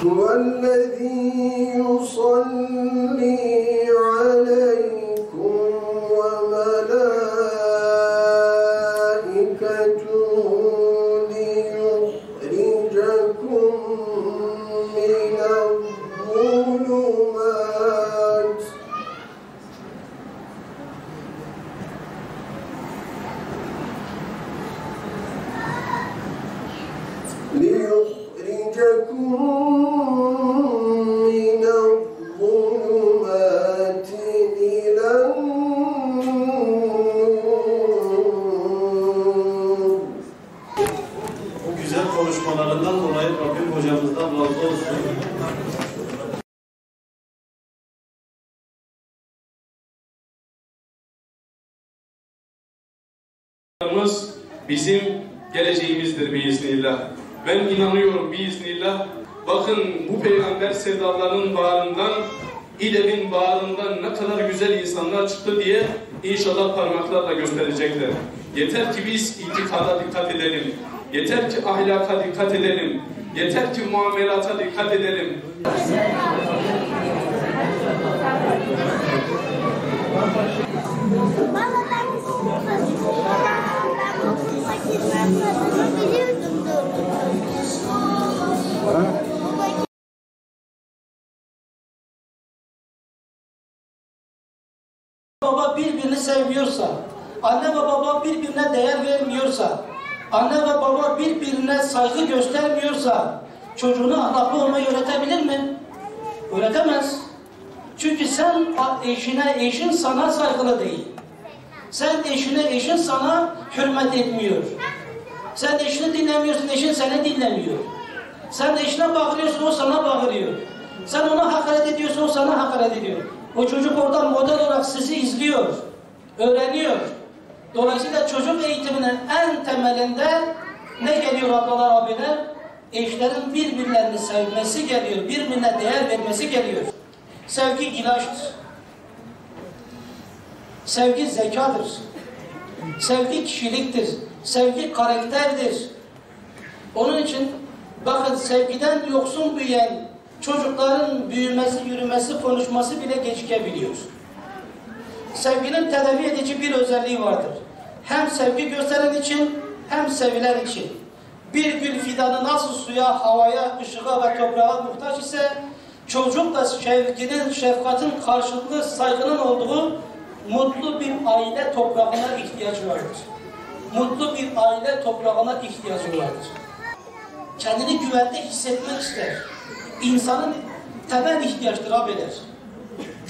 هو الذي يصلي عليكم وملائكته ليخرجكم من الظلمات إلى النور. Bu güzel konuşmalarından dolayı Rabbim hocamızdan razı olsun. Bizim geleceğimizdir biiznillah. Ben inanıyorum biiznillah. Bakın bu peygamber sevdalarının bağrından, İdeb'in bağrından ne kadar güzel insanlar çıktı diye inşallah parmaklarla gösterecekler. Yeter ki biz itikada dikkat edelim. Yeter ki ahlaka dikkat edelim. Yeter ki muamelata dikkat edelim. Baba birbirini sevmiyorsa, anne ve baba birbirine değer vermiyorsa, anne ve baba birbirine saygı göstermiyorsa, çocuğuna ahlaklı olmayı öğretebilir mi? Öğretemez. Çünkü sen eşine, eşin sana saygılı değil. Sen eşine, eşin sana hürmet etmiyor. Sen eşini dinlemiyorsun, eşin seni dinlemiyor. Sen eşine bağırıyorsun, o sana bağırıyor. Sen ona hakaret ediyorsun, o sana hakaret ediyor. O çocuk oradan model olarak sizi izliyor, öğreniyor. Dolayısıyla çocuk eğitiminin en temelinde ne geliyor ablalar, abiler? Eşlerin birbirlerini sevmesi geliyor, birbirine değer vermesi geliyor. Sevgi ilaçtır. Sevgi zekadır. Sevgi kişiliktir. Sevgi karakterdir. Onun için bakın sevgiden yoksun büyüyen çocukların büyümesi, yürümesi, konuşması bile gecikebiliyor. Sevginin tedavi edici bir özelliği vardır. Hem sevgi gösteren için hem sevilen için. Bir gül fidanı nasıl suya, havaya, ışığa ve toprağa muhtaç ise çocuk da sevginin, şefkatin karşılıklı saygının olduğu mutlu bir aile toprağına ihtiyacı vardır. Mutlu bir aile toprağına ihtiyacı vardır. Kendini güvende hissetmek ister. İnsanın temel ihtiyaçtır abiler.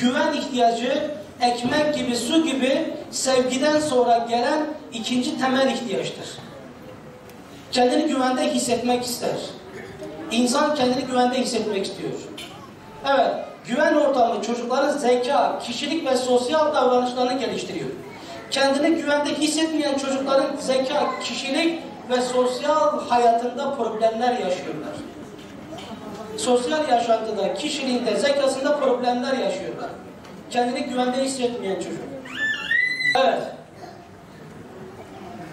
Güven ihtiyacı ekmek gibi, su gibi sevgiden sonra gelen ikinci temel ihtiyaçtır. Kendini güvende hissetmek ister. İnsan kendini güvende hissetmek istiyor. Evet, güven ortamı çocukların zeka, kişilik ve sosyal davranışlarını geliştiriyor. Kendini güvende hissetmeyen çocukların zeka, kişilik ve sosyal hayatında problemler yaşıyorlar. Sosyal yaşantıda, kişiliğinde, zekasında problemler yaşıyorlar. Kendini güvende hissetmeyen çocuk. Evet.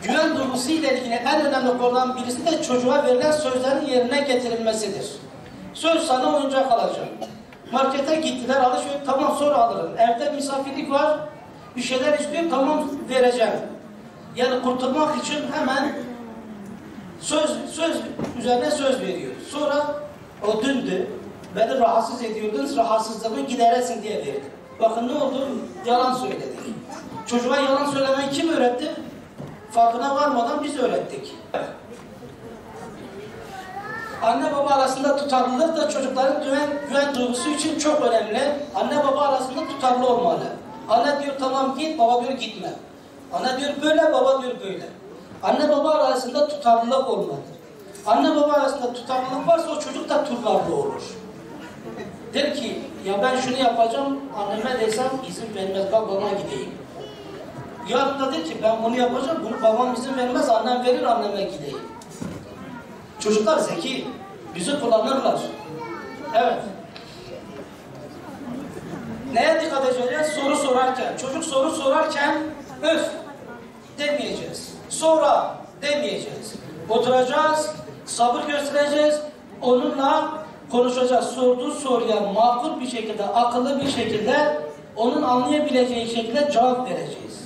güven duygusu ile ilgili en önemli konudan birisi de çocuğa verilen sözlerin yerine getirilmesidir. Söz sana oyuncak alacağım. Markete gittiler, alışveriş, tamam sonra alırım. Evde misafirlik var, bir şeyler istiyor, tamam vereceğim. Yani kurtulmak için hemen söz üzerine söz veriyor. Sonra o dündü, beni rahatsız ediyordunuz, rahatsızlığımı gideresin diye verdi. Bakın ne oldu? Yalan söyledi. Çocuğa yalan söylemeyi kim öğretti? Farkına varmadan biz öğrettik. Anne baba arasında tutarlılık da çocukların güven duygusu için çok önemli. Anne baba arasında tutarlı olmalı. Anne diyor tamam git, baba diyor gitme. Anne diyor böyle, baba diyor böyle. Anne baba arasında tutarlılık olmalı. Anne baba arasında tutarlılık varsa o çocuk da tutarlı olur. Der ki ya ben şunu yapacağım, anneme desem izin vermez, babama gideyim. Yarın da der ki ben bunu yapacağım, bunu babam izin vermez, annem verir, anneme gideyim. Çocuklar zeki, bizi kullanırlar. Evet. Neye dikkat edeceğiz? Soru sorarken, çocuk soru sorarken öf demeyeceğiz. Sonra demeyeceğiz. Oturacağız, sabır göstereceğiz, onunla konuşacağız. Sorduğu soruya makul bir şekilde, akıllı bir şekilde, onun anlayabileceği şekilde cevap vereceğiz.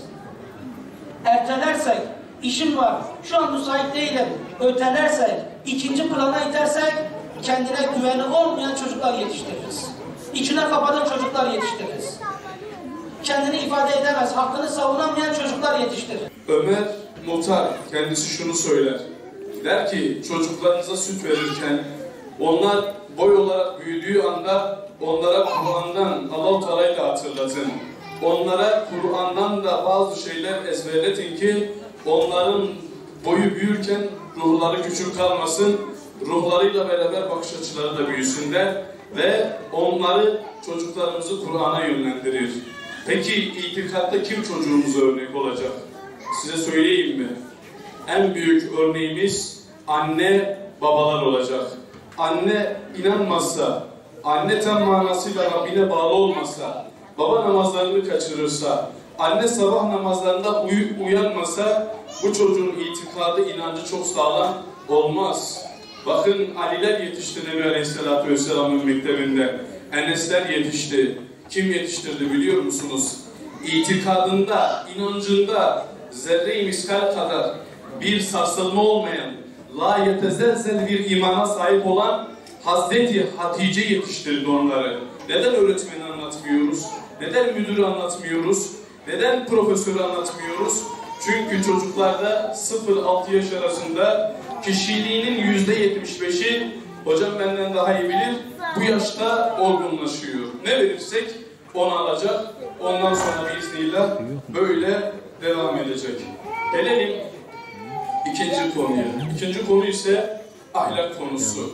Ertelersek, işim var, şu an müsait değilim, ötelersek, ikinci plana itersek, kendine güveni olmayan çocuklar yetiştiririz. İçine kapanan çocuklar yetiştiririz. Kendini ifade edemez, hakkını savunamayan çocuklar yetiştirir. Ömer Muhtar kendisi şunu söyler. Der ki çocuklarınıza süt verirken onlar boy olarak büyüdüğü anda onlara Kur'an'dan Allah-u Teala'yı da hatırlatın. Onlara Kur'an'dan da bazı şeyler ezberletin ki onların boyu büyürken ruhları küçük kalmasın, ruhlarıyla beraber bakış açıları da büyüsünler ve onları, çocuklarımızı Kur'an'a yönlendirir. Peki itikatta kim çocuğumuza örnek olacak? Size söyleyeyim mi? En büyük örneğimiz anne babalar olacak. Anne inanmazsa, anne tam manasıyla Rabbine bağlı olmasa, baba namazlarını kaçırırsa, anne sabah namazlarında uyanmasa bu çocuğun itikadı, inancı çok sağlam olmaz. Bakın Aliler yetişti Nebi Aleyhisselatü Vesselam'ın mektebinde. Enesler yetişti. Kim yetiştirdi biliyor musunuz? İtikadında, inancında zerre-i miskal kadar bir sarsılma olmayan, la yetezelzel bir imana sahip olan Hazreti Hatice yetiştirdi onları. Neden öğretmeni anlatmıyoruz? Neden müdürü anlatmıyoruz? Neden profesörü anlatmıyoruz? Çünkü çocuklarda 0-6 yaş arasında kişiliğinin %75'i, hocam benden daha iyi bilir, bu yaşta olgunlaşıyor. Ne verirsek onu alacak, ondan sonra biiznillah böyle devam edecek. Gelelim ikinci konuya. İkinci konu ise ahlak konusu.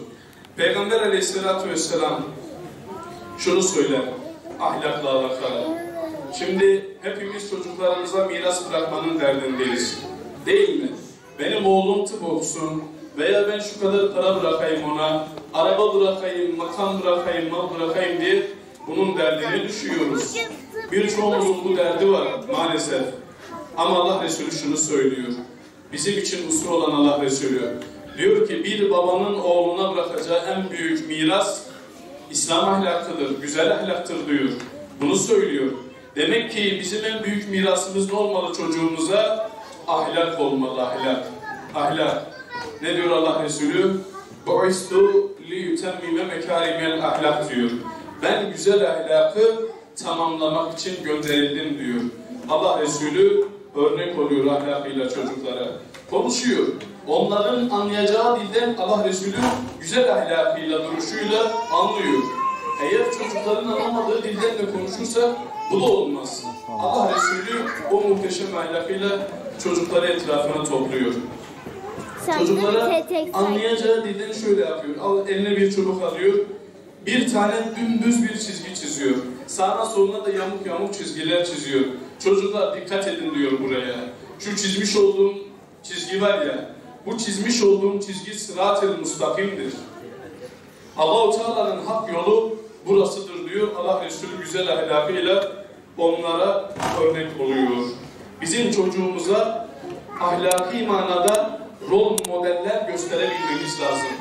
Peygamber Aleyhisselatü Vesselam şunu söyler ahlakla alakalı. Şimdi hepimiz çocuklarımıza miras bırakmanın derdindeyiz. Değil mi? Benim oğlum tıp okusun veya ben şu kadar para bırakayım ona, araba bırakayım, makam bırakayım, mal bırakayım diye bunun derdine düşüyoruz. Birçoğumuzun bu derdi var maalesef. Ama Allah Resulü şunu söylüyor. Bizim için usul olan Allah Resulü. Diyor ki bir babanın oğluna bırakacağı en büyük miras İslam ahlakıdır, güzel ahlaktır diyor. Bunu söylüyor. Demek ki bizim en büyük mirasımız ne olmalı çocuğumuza? Ahlak olmalı, ahlak. Ahlak. Ne diyor Allah Resulü? Bu'istu liyutemmime mekârimel ahlak diyor. Ben güzel ahlakı tamamlamak için gönderildim diyor. Allah Resulü örnek oluyor ahlakıyla çocuklara. Konuşuyor. Onların anlayacağı dilden Allah Resulü güzel ahlakıyla, duruşuyla anlıyor. Eğer çocukların anlamadığı dilden de konuşursa bu da olmaz. Allah Resulü o muhteşem ahlakıyla çocukları etrafına topluyor. Çocuklara anlayacağı dilden şöyle yapıyor. Eline bir çubuk alıyor. Bir tane dümdüz bir çizgi çiziyor. Sağına soluna da yamuk yamuk çizgiler çiziyor. Çocuklar dikkat edin diyor buraya. Şu çizmiş olduğum çizgi var ya, bu çizmiş olduğum çizgi sırat-ı müstakimdir. Allah-u Teala'nın hak yolu burasıdır diyor. Allah Resulü güzel ahlakıyla onlara örnek oluyor. Bizim çocuğumuza ahlaki manada rol modeller gösterebilmemiz lazım.